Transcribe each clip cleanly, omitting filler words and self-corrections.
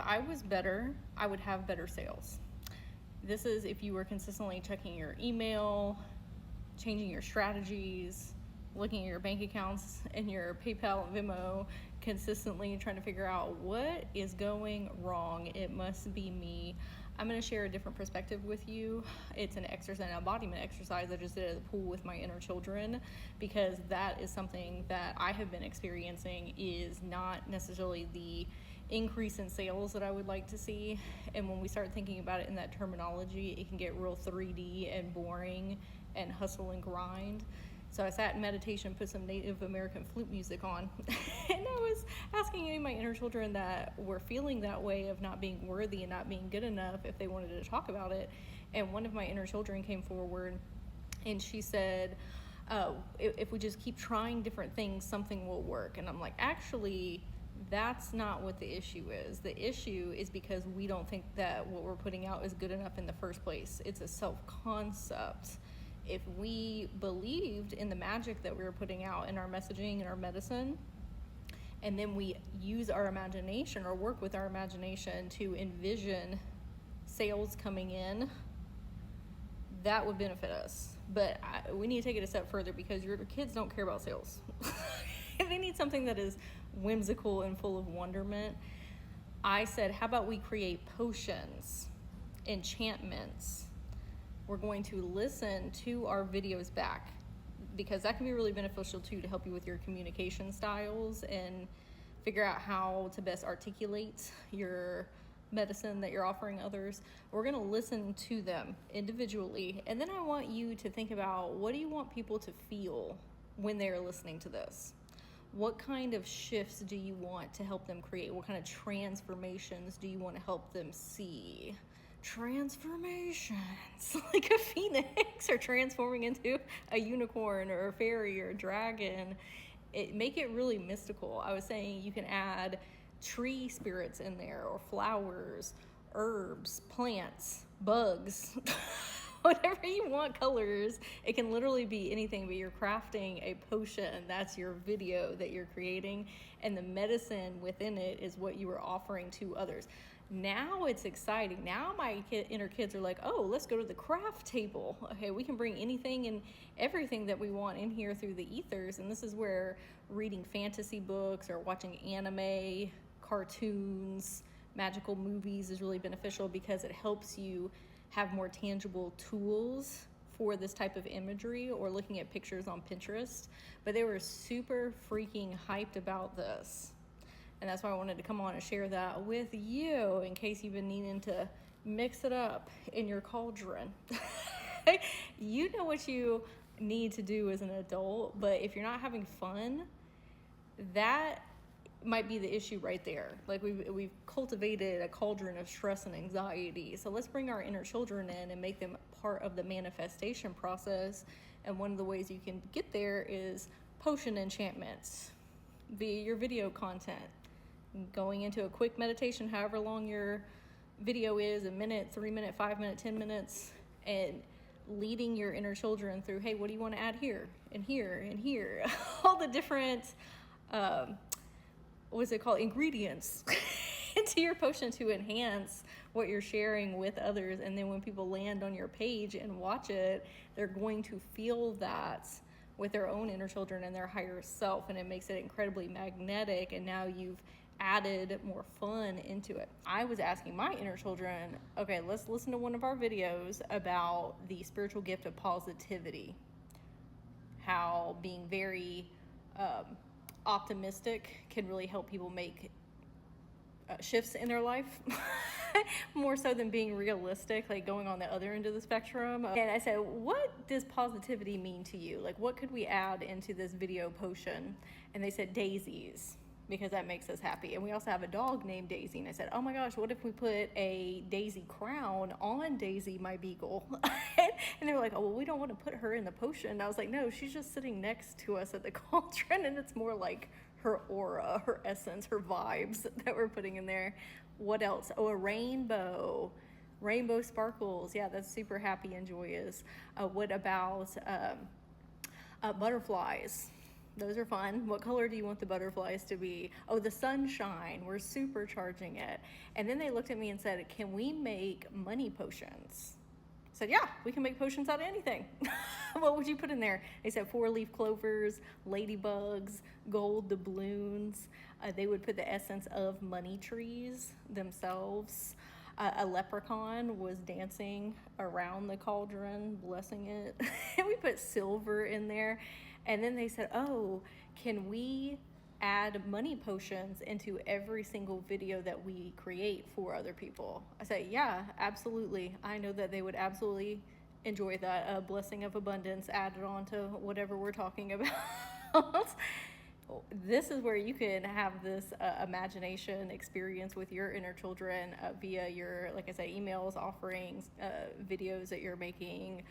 I was better, I would have better sales. This is if you were consistently checking your email, changing your strategies, looking at your bank accounts and your PayPal and Venmo consistently and trying to figure out what is going wrong. It must be me. I'm going to share a different perspective with you. It's an exercise, an embodiment exercise I just did at the pool with my inner children, because that is something that I have been experiencing is not necessarily the increase in sales that I would like to see. And when we start thinking about it in that terminology, it can get real 3D and boring and hustle and grind. So I sat in meditation, put some Native American flute music on, and I was asking any of my inner children that were feeling that way of not being worthy and not being good enough if they wanted to talk about it. And one of my inner children came forward and she said, if we just keep trying different things, something will work. And I'm like, actually, that's not what the issue is. The issue is because we don't think that what we're putting out is good enough in the first place. It's a self-concept. If we believed in the magic that we were putting out in our messaging and our medicine, and then we use our imagination or work with our imagination to envision sales coming in, that would benefit us. But we need to take it a step further, because your kids don't care about sales. They need something that is whimsical and full of wonderment. I said, how about we create potions, enchantments? We're going to listen to our videos back, because that can be really beneficial too, to help you with your communication styles and figure out how to best articulate your medicine that you're offering others. We're going to listen to them individually, and then I want you to think about, what do you want people to feel when they're listening to this? What kind of shifts do you want to help them create? What kind of transformations do you want to help them see? Transformations, like a phoenix, or transforming into a unicorn or a fairy or a dragon. Make it really mystical. I was saying you can add tree spirits in there, or flowers, herbs, plants, bugs, whatever you want, colors. It can literally be anything, but you're crafting a potion. That's your video that you're creating, and the medicine within it is what you are offering to others. Now it's exciting. Now my inner kids are like, oh, let's go to the craft table. Okay, we can bring anything and everything that we want in here through the ethers. And this is where reading fantasy books or watching anime, cartoons, magical movies is really beneficial, because it helps you have more tangible tools for this type of imagery, or looking at pictures on Pinterest. But they were super freaking hyped about this. And that's why I wanted to come on and share that with you, in case you've been needing to mix it up in your cauldron. You know what you need to do as an adult, but if you're not having fun, that might be the issue right there. Like we've cultivated a cauldron of stress and anxiety. So let's bring our inner children in and make them part of the manifestation process. And one of the ways you can get there is potion enchantments via your video content. Going into a quick meditation, however long your video is, a minute, 3 minute, 5 minute, 10 minutes, and leading your inner children through, hey, what do you want to add here and here and here? All the different, what's it called, ingredients into your potion to enhance what you're sharing with others. And then when people land on your page and watch it, they're going to feel that with their own inner children and their higher self, and it makes it incredibly magnetic. And now you've added more fun into it. I was asking my inner children, okay, let's listen to one of our videos about the spiritual gift of positivity, how being very optimistic can really help people make shifts in their life, more so than being realistic, like going on the other end of the spectrum. And I said, what does positivity mean to you? Like, what could we add into this video potion? And they said daisies, because that makes us happy. And we also have a dog named Daisy. And I said, oh my gosh, what if we put a daisy crown on Daisy, my beagle? And they were like, oh, well, we don't want to put her in the potion. And I was like, no, she's just sitting next to us at the cauldron, and it's more like her aura, her essence, her vibes that we're putting in there. What else? Oh, a rainbow sparkles. Yeah, that's super happy and joyous. What about butterflies? Those are fun. What color do you want the butterflies to be? Oh, the sunshine. We're supercharging it. And then they looked at me and said, can we make money potions? I said, yeah, we can make potions out of anything. What would you put in there? They said 4-leaf clovers, ladybugs, gold doubloons. They would put the essence of money trees themselves. A leprechaun was dancing around the cauldron, blessing it. And we put silver in there. And then they said, oh, can we add money potions into every single video that we create for other people? I say, yeah, absolutely. I know that they would absolutely enjoy that. Blessing of abundance added on to whatever we're talking about. This is where you can have this imagination experience with your inner children via your, like I said, emails, offerings, videos that you're making.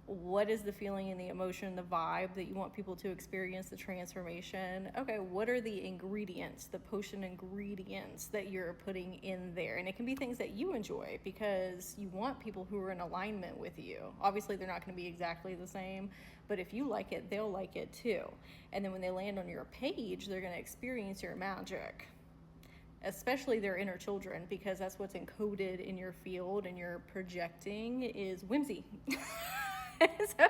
What is the feeling and the emotion, the vibe that you want people to experience the transformation? Okay, what are the ingredients, the potion ingredients that you're putting in there? And it can be things that you enjoy, because you want people who are in alignment with you. Obviously, they're not going to be exactly the same, but if you like it, they'll like it too. And then when they land on your page, they're going to experience your magic, especially their inner children, because that's what's encoded in your field and you're projecting is whimsy. So,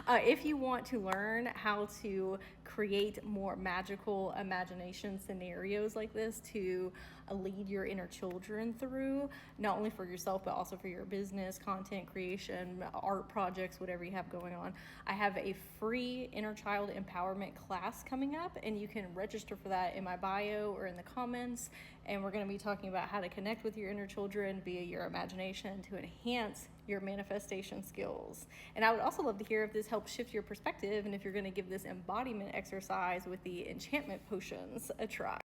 if you want to learn how to create more magical imagination scenarios like this to lead your inner children through, not only for yourself, but also for your business, content creation, art projects, whatever you have going on, I have a free inner child empowerment class coming up, and you can register for that in my bio or in the comments. And we're going to be talking about how to connect with your inner children via your imagination to enhance your manifestation skills. And I would also love to hear if this helps shift your perspective, and if you're going to give this embodiment exercise with the enchantment potions a try.